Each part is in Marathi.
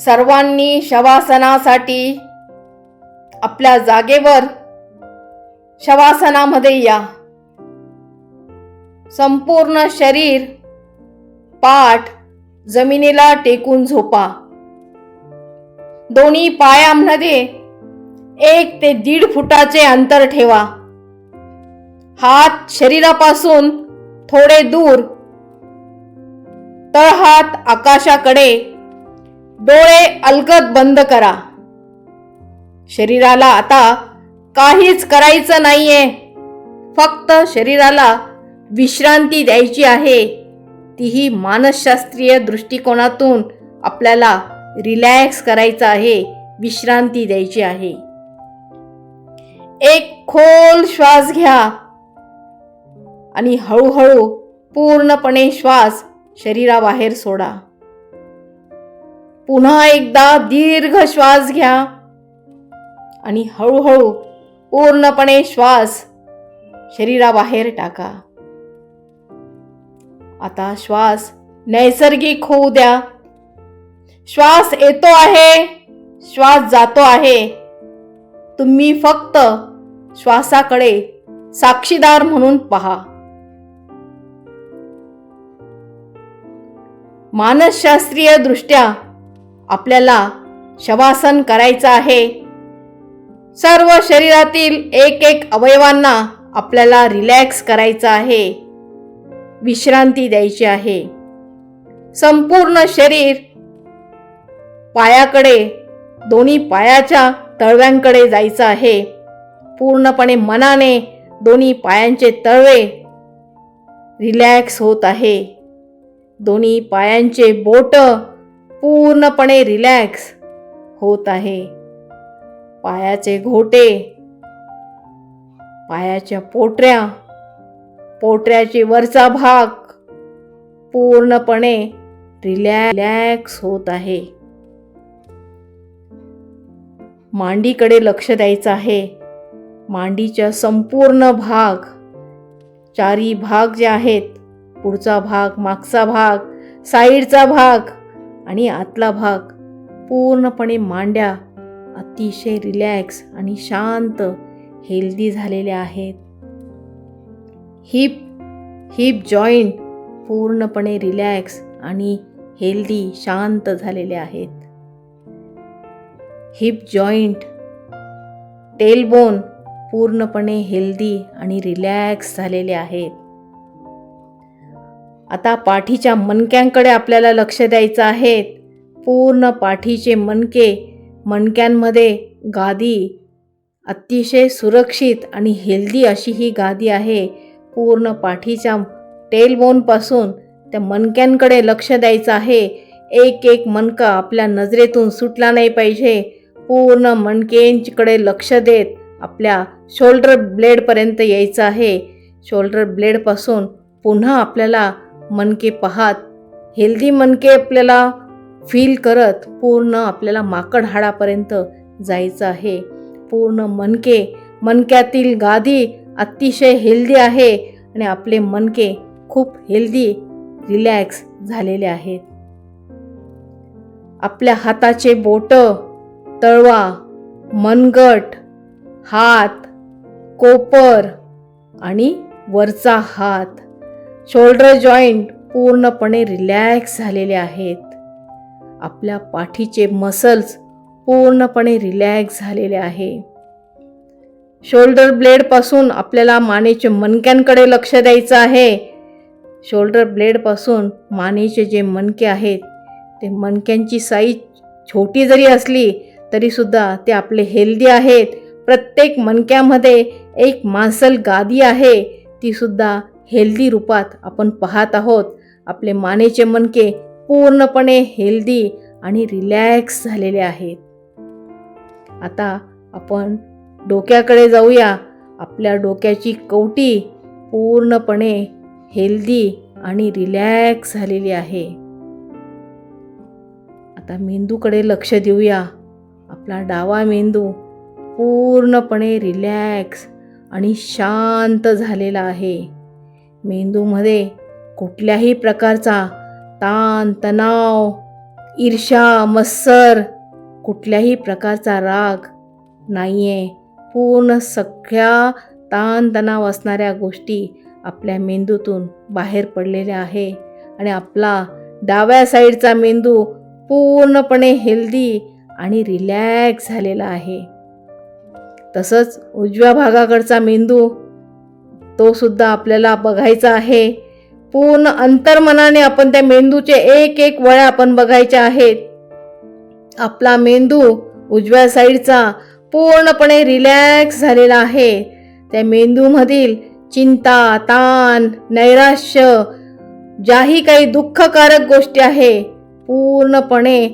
सर्वांनी शवासनासाठी आपल्या जागेवर शवासनामध्ये या. संपूर्ण शरीर पाठ जमिनीला टेकून झोपा. दोन्ही पायांमध्ये 1 ते 1.5 फुटाचे अंतर ठेवा. हात शरीरापासून थोडे दूर, तळहात आकाशाकडे, डोळे अलगद बंद करा. शरीराला आता काहीच करायचं नाहीये. फक्त शरीराला विश्रांती द्यायची आहे. तीही मानसशास्त्रीय दृष्टिकोनातून आपल्याला रिलॅक्स करायचं आहे, विश्रांती द्यायची आहे. एक खोल श्वास घ्या आणि हळूहळू पूर्णपणे श्वास शरीराबाहेर सोडा. पुन्हा एकदा दीर्घ श्वास घ्या आणि हळूहळू पूर्णपणे श्वास शरीराबाहेर टाका. आता श्वास नैसर्गिक होऊ द्या. श्वास येतो आहे, श्वास जातो आहे. तुम्ही फक्त श्वासाकडे साक्षीदार म्हणून पहा. मानसशास्त्रीय दृष्ट्या आपल्याला शवासन करायचं आहे. सर्व शरीरातील एक अवयवांना आपल्याला रिलॅक्स करायचं आहे, विश्रांती द्यायची आहे. संपूर्ण शरीर पायाकडे, दोन्ही पायाच्या तळव्यांकडे जायचं आहे. पूर्णपणे मनाने दोन्ही पायांचे तळवे रिलॅक्स होत आहे. दोन्ही पायांचे बोट पूर्णपणे रिलॅक्स होत आहे. पायाचे घोटे, पायाच्या पोटऱ्या, पोटऱ्याचे वरचा भाग पूर्णपणे रिलॅक्स होत आहे. मांडीकडे लक्ष द्यायचं आहे. मांडीचा संपूर्ण भाग, चारी भाग जे आहेत, पुढचा भाग, मागचा भाग, साईडचा भाग आणि आतला भाग, पूर्णपणे मांड्या अतिशय रिलॅक्स आणि शांत, हेल्दी झालेल्या आहेत. हिप जॉईंट पूर्णपणे रिलॅक्स आणि हेल्दी, शांत झालेले आहेत. हिप जॉईंट, टेलबोन पूर्णपणे हेल्दी आणि रिलॅक्स झालेले आहेत. आता पाठीच्या मणक्यांकडे आपल्याला लक्ष द्यायचं आहे. पूर्ण पाठीचे मणके, मणक्यांमध्ये गादी, अतिशय सुरक्षित आणि हेल्दी अशी ही गादी आहे. पूर्ण पाठीच्या टेलबोनपासून त्या मणक्यांकडे लक्ष द्यायचं आहे. एक मणका आपल्या नजरेतून सुटला नाही पाहिजे. पूर्ण मणक्यांकडे लक्ष देत आपल्या शोल्डर ब्लेडपर्यंत यायचं आहे. शोल्डर ब्लेडपासून पुन्हा आपल्याला मणके पाहत, हेल्दी मणके आपल्याला फील करत पूर्ण आपल्याला माकड हाडापर्यंत जायचं आहे. पूर्ण मणक्यातील गादी अतिशय हेल्दी आहे आणि आपले मणके खूप हेल्दी, रिलॅक्स झालेले आहेत. आपल्या हाताचे बोट, तळवा, मनगट, हात, कोपर आणि वरचा हात, शोल्डर जॉईंट पूर्णपणे रिलॅक्स झालेले आहेत. आपल्या पाठीचे मसल्स पूर्णपणे रिलॅक्स झालेले आहे. शोल्डर ब्लेडपासून आपल्याला मानेच्या मणक्यांकडे लक्ष द्यायचं आहे. शोल्डर ब्लेडपासून मानेचे जे मणके आहेत, ते मणक्यांची साईज छोटी जरी असली तरीसुद्धा ते आपले हेल्दी आहेत. प्रत्येक मणक्यामध्ये एक मांसल गादी आहे, तीसुद्धा हेल्दी रूपात आपण पाहत आहोत. आपले मानेचे मणके पूर्णपणे हेल्दी आणि रिलॅक्स झालेले आहेत. आता आपण डोक्याकडे जाऊया. आपल्या डोक्याची कवटी पूर्णपणे हेल्दी आणि रिलॅक्स झालेली आहे. आता मेंदूकडे लक्ष देऊया. आपला डावा मेंदू पूर्णपणे रिलॅक्स आणि शांत झालेला आहे. मेंदूमध्ये कुठल्याही प्रकारचा ताण तणाव ईर्ष्या, मत्सर, कुठल्याही प्रकारचा राग नाहीये. पूर्ण सगळ्या ताणतणाव असणाऱ्या गोष्टी आपल्या मेंदूतून बाहेर पडलेल्या आहे आणि आपला डाव्या साईडचा मेंदू पूर्णपणे हेल्दी आणि रिलॅक्स झालेला आहे. तसंच उजव्या भागाकडचा मेंदू तो सुद्धा आपल्याला बघायचा आहे. पूर्ण अंतर्मनाने आपण त्या मेंदूचे एक एक वळ्या आपण बघायच्या आहेत. आपला मेंदू उजव्या साईडचा पूर्णपणे रिलॅक्स झालेला आहे. त्या मेंदूमधील चिंता, ताण, नैराश्य, ज्याही काही दुःखकारक गोष्टी आहे पूर्णपणे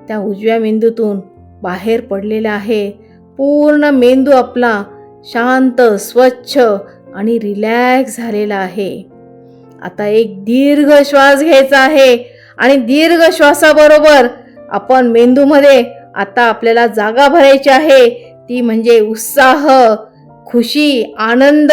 त्या उजव्या मेंदूतून बाहेर पडलेल्या आहे. पूर्ण मेंदू आपला शांत, स्वच्छ आणि रिलॅक्स झालेला आहे. आता एक दीर्घ श्वास घ्यायचा आहे आणि दीर्घ श्वासाबरोबर आपण मेंदूमध्ये आता आपल्याला जागा भरायची आहे. ती म्हणजे उत्साह, खुशी, आनंद,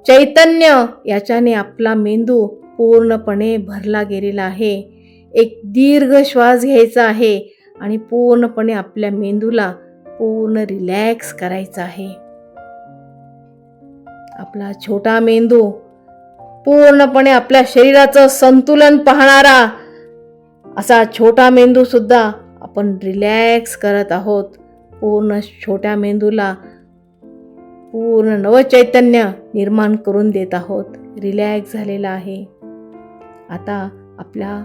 चैतन्य याच्याने आपला मेंदू पूर्णपणे भरला गेलेला आहे. एक दीर्घ श्वास घ्यायचा आहे आणि पूर्णपणे आपल्या मेंदूला पूर्ण रिलॅक्स करायचा आहे. आपला छोटा मेंदू पूर्णपणे आपल्या शरीराचं संतुलन पाहणारा असा छोटा मेंदू सुद्धा आपण रिलॅक्स करत आहोत. पूर्ण छोट्या मेंदूला पूर्ण नवचैतन्य निर्माण करून देत आहोत. रिलॅक्स झालेला आहे. आता आपल्या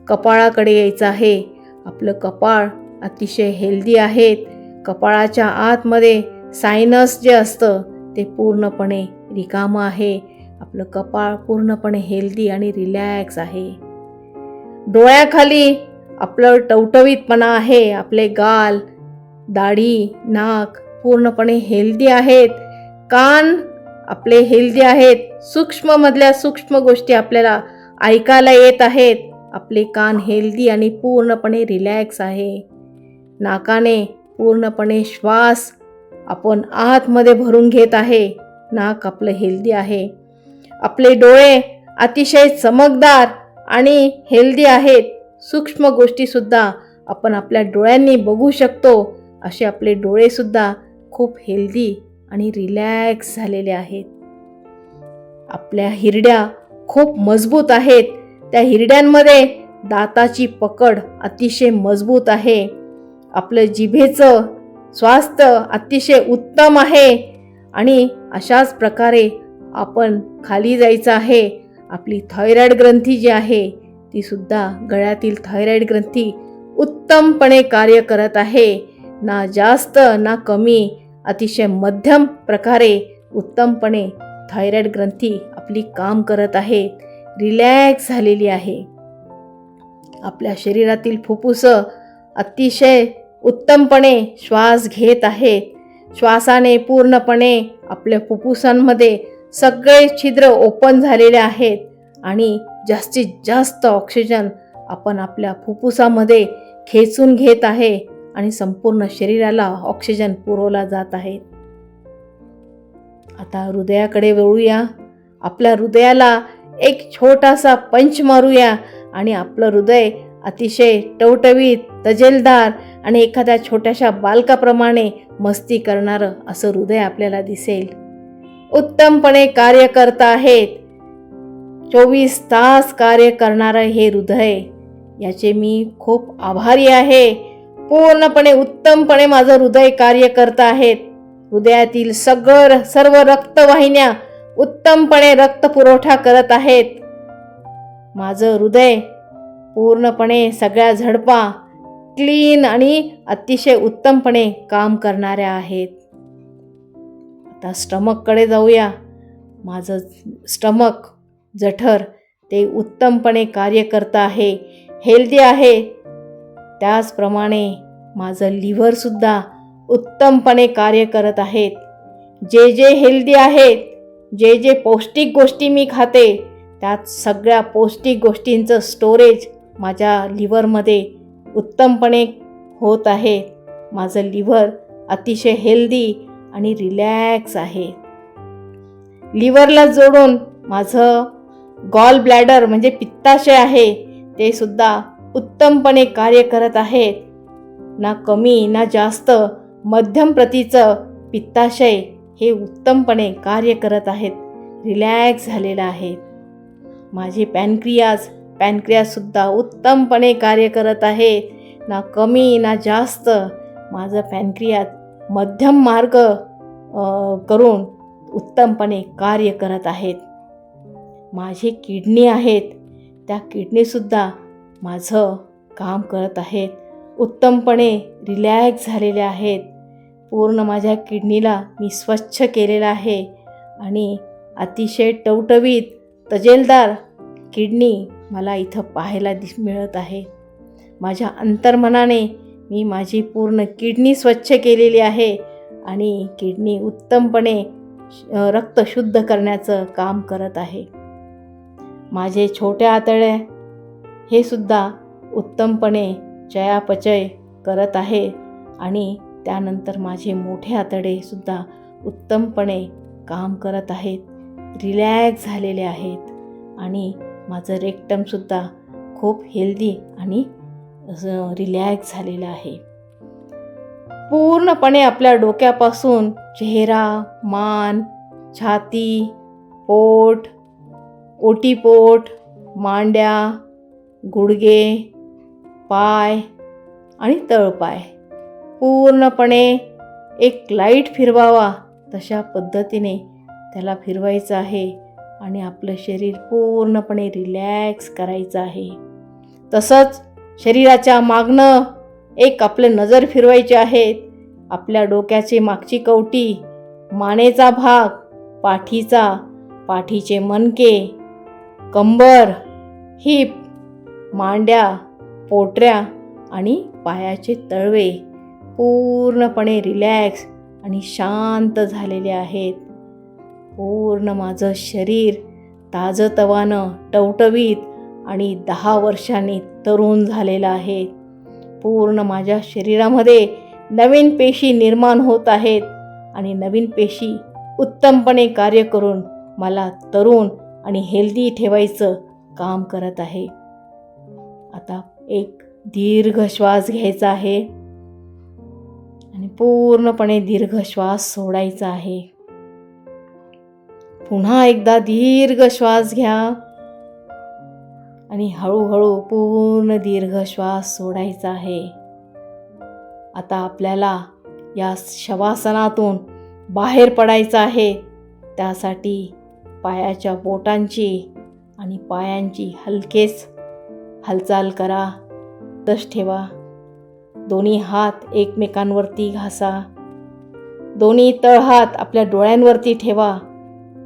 कपाळाकडे यायचं आहे. आपलं कपाळ अतिशय हेल्दी आहेत. कपाळाच्या आतमध्ये सायनस जे असतं ते पूर्णपणे रिकामं आहे. आपलं कपाळ पूर्णपणे हेल्दी आणि रिलॅक्स आहे. डोळ्याखाली आपलं टवटवीतपणा आहे. आपले गाल, दाढी, नाक पूर्णपणे हेल्दी आहेत. कान आपले हेल्दी आहेत. सूक्ष्ममधल्या सूक्ष्म गोष्टी आपल्याला ऐकायला येत आहेत. आपले कान हेल्दी आणि पूर्णपणे रिलॅक्स आहे. नाकाने पूर्णपणे श्वास आपण आतमध्ये भरून घेत आहे. नाक आपलं हेल्दी आहे. आपले डोळे अतिशय चमकदार आणि हेल्दी आहेत. सूक्ष्म गोष्टीसुद्धा आपण आपल्या डोळ्यांनी बघू शकतो. असे आपले डोळेसुद्धा खूप हेल्दी आणि रिलॅक्स झालेले आहेत. आपल्या हिरड्या खूप मजबूत आहेत. त्या हिरड्यांमध्ये दाताची पकड अतिशय मजबूत आहे. आपलं जिभेचं स्वास्थ्य अतिशय उत्तम आहे आणि अशाच प्रकारे आपण खाली जायचं आहे. आपली थायरॉइड ग्रंथी जी आहे ती सुद्धा गळ्यातील थायरॉइड ग्रंथी उत्तमपणे कार्य करत आहे. ना जास्त ना कमी, अतिशय मध्यम प्रकारे उत्तमपणे थायरॉइड ग्रंथी आपली काम करत आहे. रिलॅक्स झालेली आहे. आपल्या शरीरातील फुफ्फुसं अतिशय उत्तमपणे श्वास घेत आहेत. श्वासाने पूर्णपणे आपल्या फुफ्फुसांमध्ये सगळे छिद्र ओपन झालेले आहेत आणि जास्तीत जास्त ऑक्सिजन आपण आपल्या फुफ्फुसामध्ये खेचून घेत आहे आणि संपूर्ण शरीराला ऑक्सिजन पुरवला जात आहे. आता हृदयाकडे वळूया. आपल्या हृदयाला एक छोटासा पंच मारूया आणि आपलं हृदय अतिशय टवटवीत, तजेलदार आणि एखाद्या छोट्याशा बालकाप्रमाणे मस्ती करणारं असं हृदय आपल्याला दिसेल. उत्तमपणे कार्य करत आहेत. 24 तास कार्य करणारं हे हृदय, याचे मी खूप आभारी आहे. पूर्णपणे उत्तमपणे माझं हृदय कार्य करत आहेत. हृदयातील सर्व रक्तवाहिन्या उत्तमपणे रक्तपुरवठा करत आहेत. माझं हृदय पूर्णपणे सगळ्या झडपा क्लीन आणि अतिशय उत्तमपणे काम करणाऱ्या आहेत. आता स्टमककडे जाऊया. माझं स्टमक, जठर ते उत्तमपणे कार्य करत आहे, हेल्दी आहे. त्याचप्रमाणे माझं लिव्हरसुद्धा उत्तमपणे कार्य करत आहेत. जे जे हेल्दी आहेत, जे जे पौष्टिक गोष्टी मी खाते, त्यात सगळ्या पौष्टिक गोष्टींचं स्टोरेज माझ्या लिव्हरमध्ये उत्तमपणे होत आहे. माझं लिव्हर अतिशय हेल्दी आणि रिलॅक्स आहे. लिव्हरला जोडून माझं गॉल ब्लॅडर म्हणजे पित्ताशय आहे, ते सुद्धा उत्तमपणे कार्य करत आहेत. ना कमी ना जास्त, मध्यम प्रतीचं पित्ताशय हे उत्तमपणे कार्य करत आहेत, रिलॅक्स झालेलं आहे. माझे पॅनक्रियासुद्धा उत्तमपणे कार्य करत आहे. ना कमी ना जास्त, माझं पॅनक्रियास मध्यम मार्ग करून उत्तमपणे कार्य करत आहेत. माझे किडनी आहेत, त्या किडनीसुद्धा माझं काम करत आहेत, उत्तमपणे रिलॅक्स झालेले आहेत. पूर्ण माझ्या किडनीला मी स्वच्छ केलेलं आहे आणि अतिशय टवटवीत तजेलदार किडनी मला इथं पाहायला मिळत आहे. माझ्या अंतर्मनाने मी माझी पूर्ण किडनी स्वच्छ केलेली आहे आणि किडनी उत्तमपणे रक्त शुद्ध करण्याचं काम करत आहे. माझे छोटे आतडे हे सुद्धा उत्तमपणे चयापचय करत आहे आणि त्यानंतर माझे मोठे आतडे सुद्धा उत्तमपणे काम करत आहेत, रिलॅक्स झालेले आहेत आणि माझं रेक्टमसुद्धा खूप हेल्दी आणि रिलॅक्स झालेलं आहे. पूर्णपणे आपल्या डोक्यापासून चेहरा, मान, छाती, पोट, ओटीपोट, मांड्या, गुडघे, पाय आणि तळपाय पूर्णपणे एक लाईट फिरवावा तशा पद्धतीने त्याला फिरवायचं आहे आणि आपलं शरीर पूर्णपणे रिलॅक्स करायचं आहे. तसंच शरीराच्या मागनं एक आपले नजर फिरवायचे आहेत. आपल्या डोक्याची मागची कवटी, मानेचा भाग, पाठीचे मणके, कंबर, हिप, मांड्या, पोटऱ्या आणि पायाचे तळवे पूर्णपणे रिलॅक्स आणि शांत झालेले आहेत. पूर्ण माझं शरीर ताजतवानं, टवटवीत आणि 10 वर्षांनी तरुण झालेलं आहे. पूर्ण माझ्या शरीरामध्ये नवीन पेशी निर्माण होत आहेत आणि नवीन पेशी उत्तमपणे कार्य करून मला तरुण आणि हेल्दी ठेवायचं काम करत आहे. आता एक दीर्घ श्वास घ्यायचा आहे आणि पूर्णपणे दीर्घ श्वास सोडायचा आहे. पुन्हा एकदा दीर्घ श्वास घ्या आणि हळूहळू पूर्ण दीर्घ श्वास सोडायचा आहे. आता आपल्याला या शवासनातून बाहेर पडायचं आहे. त्यासाठी पायाच्या बोटांची आणि पायांची हलकेच हालचाल करा, तस ठेवा. दोन्ही हात एकमेकांवरती घासा. दोन्ही तळहात आपल्या डोळ्यांवरती ठेवा.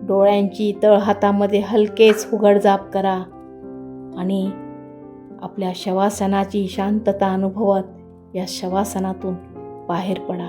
डोळ्यांची तळहातामध्ये हलकेच उघडझाप करा आणि आपल्या शवासनाची शांतता अनुभवत या शवासनातून बाहेर पडा.